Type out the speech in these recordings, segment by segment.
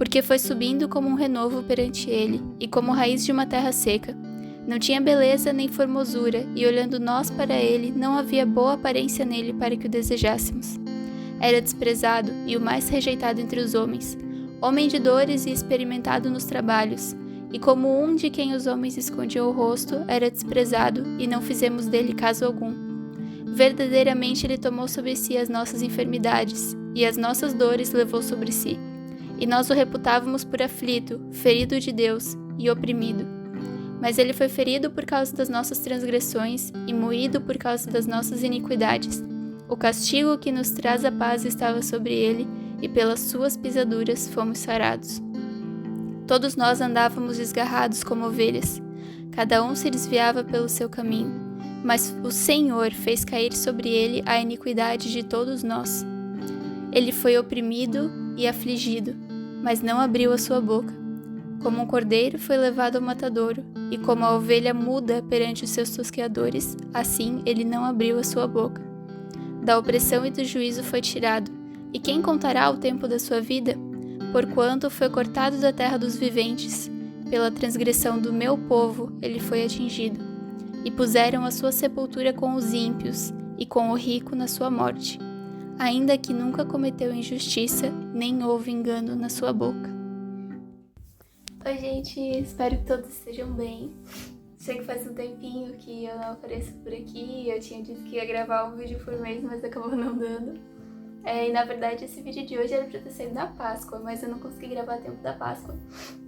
porque foi subindo como um renovo perante ele, e como raiz de uma terra seca. Não tinha beleza nem formosura, e olhando nós para ele, não havia boa aparência nele para que o desejássemos. Era desprezado e o mais rejeitado entre os homens, homem de dores e experimentado nos trabalhos, e como um de quem os homens escondiam o rosto, era desprezado, e não fizemos dele caso algum. Verdadeiramente ele tomou sobre si as nossas enfermidades, e as nossas dores levou sobre si. E nós o reputávamos por aflito, ferido de Deus e oprimido. Mas ele foi ferido por causa das nossas transgressões e moído por causa das nossas iniquidades. O castigo que nos traz a paz estava sobre ele, e pelas suas pisaduras fomos sarados. Todos nós andávamos desgarrados como ovelhas, cada um se desviava pelo seu caminho, mas o Senhor fez cair sobre ele a iniquidade de todos nós. Ele foi oprimido e afligido, mas não abriu a sua boca. Como um cordeiro foi levado ao matadouro, e como a ovelha muda perante os seus tosqueadores, assim ele não abriu a sua boca. Da opressão e do juízo foi tirado, e quem contará o tempo da sua vida? Porquanto foi cortado da terra dos viventes, pela transgressão do meu povo ele foi atingido. E puseram a sua sepultura com os ímpios, e com o rico na sua morte, ainda que nunca cometeu injustiça, nem houve engano na sua boca. Oi gente, espero que todos estejam bem. Sei que faz um tempinho que eu não apareço por aqui, eu tinha dito que ia gravar um vídeo por mês, mas acabou não dando. E na verdade esse vídeo de hoje era pra ter saído na Páscoa, mas eu não consegui gravar a tempo da Páscoa.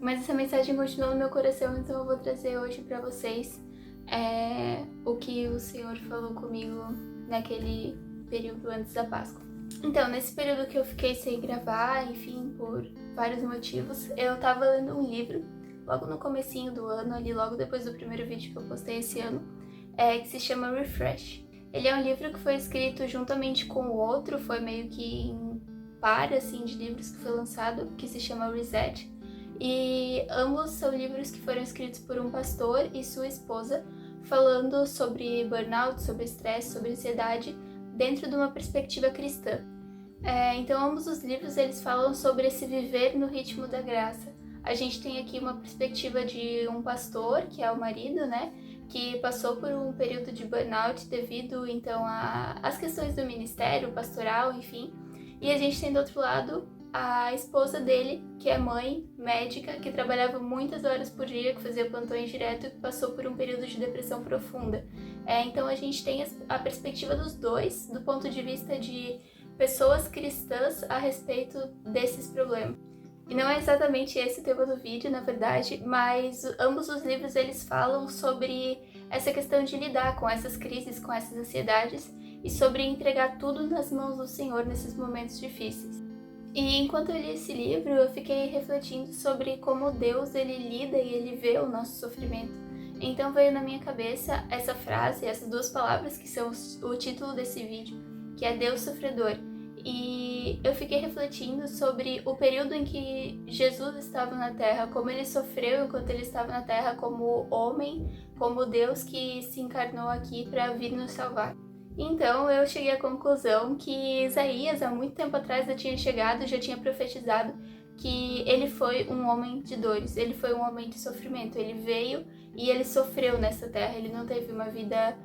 Mas essa mensagem continuou no meu coração, então eu vou trazer hoje pra vocês o que o Senhor falou comigo naquele período antes da Páscoa. Então, nesse período que eu fiquei sem gravar, enfim, por vários motivos, eu tava lendo um livro, logo no comecinho do ano, ali logo depois do primeiro vídeo que eu postei esse ano, que se chama Refresh. Ele é um livro que foi escrito juntamente com o outro, foi meio que em par, assim, de livros que foi lançado, que se chama Reset. E ambos são livros que foram escritos por um pastor e sua esposa, falando sobre burnout, sobre estresse, sobre ansiedade, dentro de uma perspectiva cristã. Então, ambos os livros eles falam sobre esse viver no ritmo da graça. A gente tem aqui uma perspectiva de um pastor, que é o marido, né, que passou por um período de burnout devido, então, às questões do ministério, pastoral, enfim. E a gente tem do outro lado a esposa dele, que é mãe, médica, que trabalhava muitas horas por dia, que fazia plantões direto e que passou por um período de depressão profunda. Então a gente tem a perspectiva dos dois, do ponto de vista de pessoas cristãs a respeito desses problemas. E não é exatamente esse o tema do vídeo, na verdade, mas ambos os livros eles falam sobre essa questão de lidar com essas crises, com essas ansiedades e sobre entregar tudo nas mãos do Senhor nesses momentos difíceis. E enquanto eu li esse livro, eu fiquei refletindo sobre como Deus ele lida e ele vê o nosso sofrimento. Então veio na minha cabeça essa frase, essas duas palavras que são o título desse vídeo, que é Deus sofredor. E eu fiquei refletindo sobre o período em que Jesus estava na Terra, como ele sofreu enquanto ele estava na Terra como homem, como Deus que se encarnou aqui para vir nos salvar. Então eu cheguei à conclusão que Isaías, há muito tempo atrás, já tinha chegado, já tinha profetizado que ele foi um homem de dores, ele foi um homem de sofrimento, ele veio e ele sofreu nessa terra, ele não teve uma vida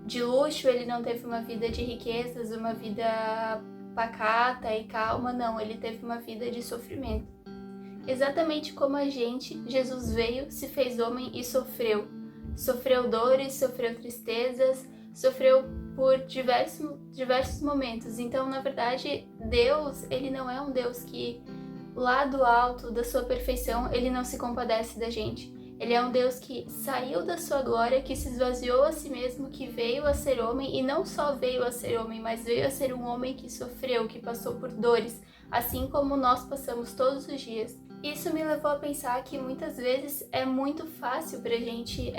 de luxo, ele não teve uma vida de riquezas, uma vida pacata e calma, não, ele teve uma vida de sofrimento. Exatamente como a gente, Jesus veio, se fez homem e sofreu. Sofreu dores, sofreu tristezas, sofreu por diversos momentos. Então, na verdade, Deus, ele não é um Deus que lá do alto da sua perfeição, ele não se compadece da gente. Ele é um Deus que saiu da sua glória, que se esvaziou a si mesmo, que veio a ser homem, e não só veio a ser homem, mas veio a ser um homem que sofreu, que passou por dores, assim como nós passamos todos os dias. Isso me levou a pensar que muitas vezes é muito fácil pra gente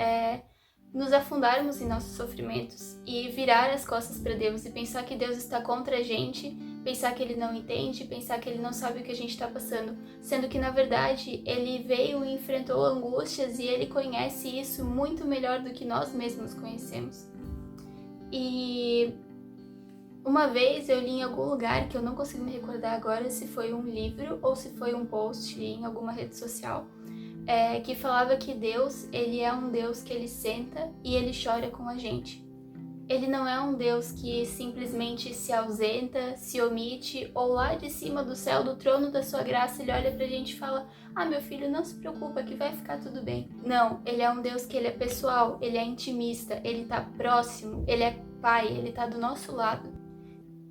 nos afundarmos em nossos sofrimentos e virar as costas para Deus e pensar que Deus está contra a gente, pensar que Ele não entende, pensar que Ele não sabe o que a gente está passando, sendo que na verdade Ele veio e enfrentou angústias e Ele conhece isso muito melhor do que nós mesmos conhecemos. E Uma vez eu li em algum lugar, que eu não consigo me recordar agora se foi um livro ou se foi um post em alguma rede social, que falava que Deus, ele é um Deus que ele senta e ele chora com a gente. Ele não é um Deus que simplesmente se ausenta, se omite, ou lá de cima do céu, do trono da sua graça, ele olha pra gente e fala: ah, meu filho, não se preocupa que vai ficar tudo bem. Não, ele é um Deus que ele é pessoal, ele é intimista, ele tá próximo, ele é pai, ele tá do nosso lado.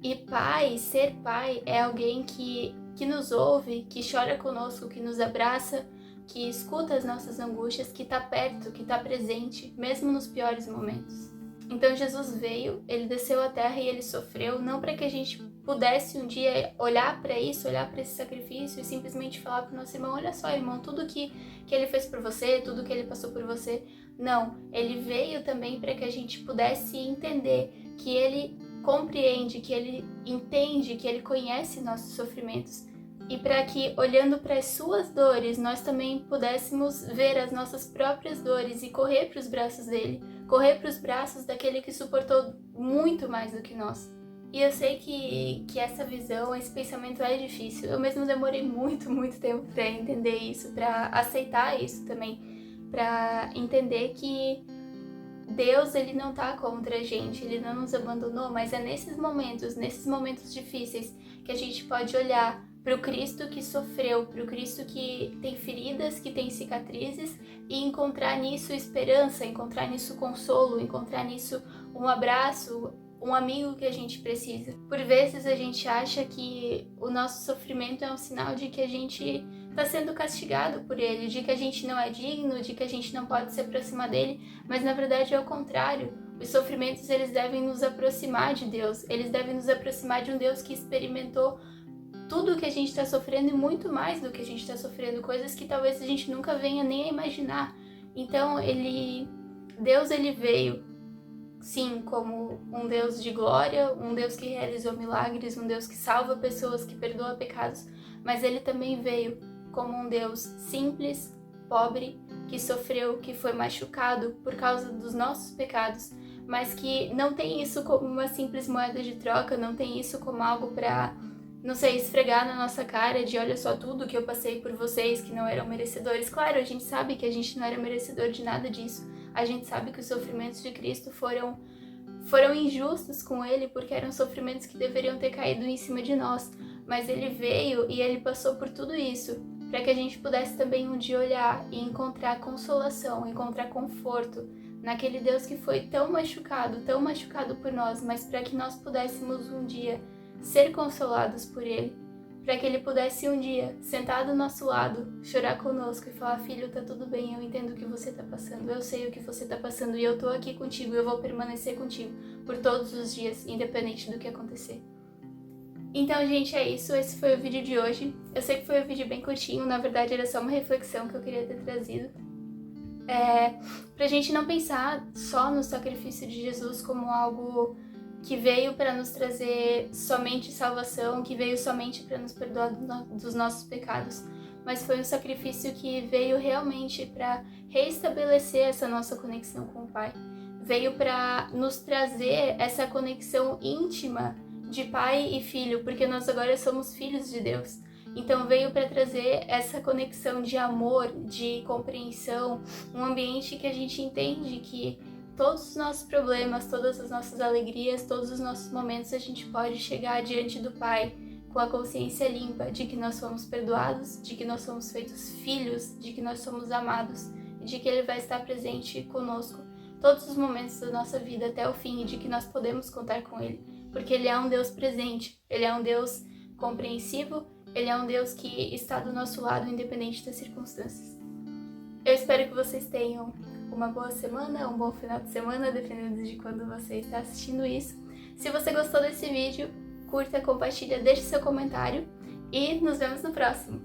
E pai, ser pai, é alguém que nos ouve, que chora conosco, que nos abraça, que escuta as nossas angústias, que tá perto, que tá presente, mesmo nos piores momentos. Então Jesus veio, ele desceu à terra e ele sofreu, não para que a gente pudesse um dia olhar para isso, olhar para esse sacrifício e simplesmente falar para o nosso irmão: olha só, irmão, tudo que ele fez por você, tudo que ele passou por você. Não, ele veio também para que a gente pudesse entender que ele compreende, que ele entende, que ele conhece nossos sofrimentos. E para que, olhando para as suas dores, nós também pudéssemos ver as nossas próprias dores e correr para os braços dele, correr para os braços daquele que suportou muito mais do que nós. E eu sei que essa visão, esse pensamento é difícil. Eu mesmo demorei muito tempo para entender isso, para aceitar isso também, para entender que Deus, ele não tá contra a gente, ele não nos abandonou, mas é nesses momentos difíceis, que a gente pode olhar para o Cristo que sofreu, para o Cristo que tem feridas, que tem cicatrizes, e encontrar nisso esperança, encontrar nisso consolo, encontrar nisso um abraço, um amigo que a gente precisa. Por vezes a gente acha que o nosso sofrimento é um sinal de que a gente está sendo castigado por ele, de que a gente não é digno, de que a gente não pode se aproximar dele, mas na verdade é o contrário. Os sofrimentos, eles devem nos aproximar de Deus, eles devem nos aproximar de um Deus que experimentou tudo o que a gente está sofrendo e muito mais do que a gente está sofrendo, coisas que talvez a gente nunca venha nem a imaginar. Então Deus ele veio, sim, como um Deus de glória, um Deus que realizou milagres, um Deus que salva pessoas, que perdoa pecados, mas ele também veio como um Deus simples, pobre, que sofreu, que foi machucado por causa dos nossos pecados, mas que não tem isso como uma simples moeda de troca, não tem isso como algo para, não sei, esfregar na nossa cara de olha só tudo que eu passei por vocês que não eram merecedores. Claro, a gente sabe que a gente não era merecedor de nada disso. A gente sabe que os sofrimentos de Cristo foram injustos com ele, porque eram sofrimentos que deveriam ter caído em cima de nós. Mas ele veio e ele passou por tudo isso, para que a gente pudesse também um dia olhar e encontrar consolação, encontrar conforto naquele Deus que foi tão machucado por nós, mas para que nós pudéssemos um dia ser consolados por ele, para que ele pudesse um dia sentar do nosso lado, chorar conosco e falar: filho, tá tudo bem, eu entendo o que você tá passando, eu sei o que você tá passando e eu tô aqui contigo, eu vou permanecer contigo por todos os dias, independente do que acontecer. Então, gente, é isso, esse foi o vídeo de hoje. Eu sei que foi um vídeo bem curtinho, na verdade era só uma reflexão que eu queria ter trazido. Pra gente não pensar só no sacrifício de Jesus como algo que veio para nos trazer somente salvação, que veio somente para nos perdoar dos nossos pecados, mas foi um sacrifício que veio realmente para reestabelecer essa nossa conexão com o Pai. Veio para nos trazer essa conexão íntima de pai e filho, porque nós agora somos filhos de Deus. Então veio para trazer essa conexão de amor, de compreensão, um ambiente que a gente entende que todos os nossos problemas, todas as nossas alegrias, todos os nossos momentos a gente pode chegar diante do Pai com a consciência limpa de que nós somos perdoados, de que nós somos feitos filhos, de que nós somos amados e de que Ele vai estar presente conosco todos os momentos da nossa vida até o fim e de que nós podemos contar com Ele, porque Ele é um Deus presente, Ele é um Deus compreensivo, Ele é um Deus que está do nosso lado independente das circunstâncias. Eu espero que vocês tenham uma boa semana, um bom final de semana, dependendo de quando você está assistindo isso. Se você gostou desse vídeo, curta, compartilha, deixe seu comentário e nos vemos no próximo.